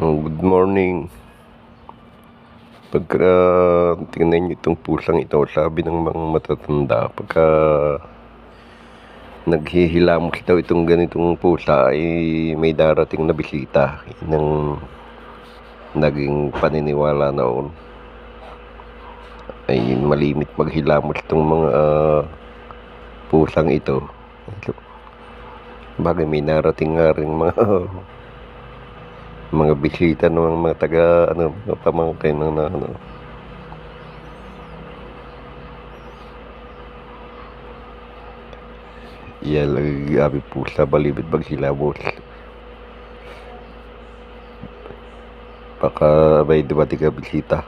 Good morning. Pagka tingnan niyo itong pusang ito, sabi ng mga matatanda, pagka naghihilamos daw itong ganitong pusa ay may darating na bisita. Yun ang naging paniniwala noon. Ay malimit maghilamos itong mga pusang ito. Bagay may narating nga rin mga bisita ng mga mga pamangkin ng yan lagi abi pusa balibit maghilamos. Baka may dumating ka bisita.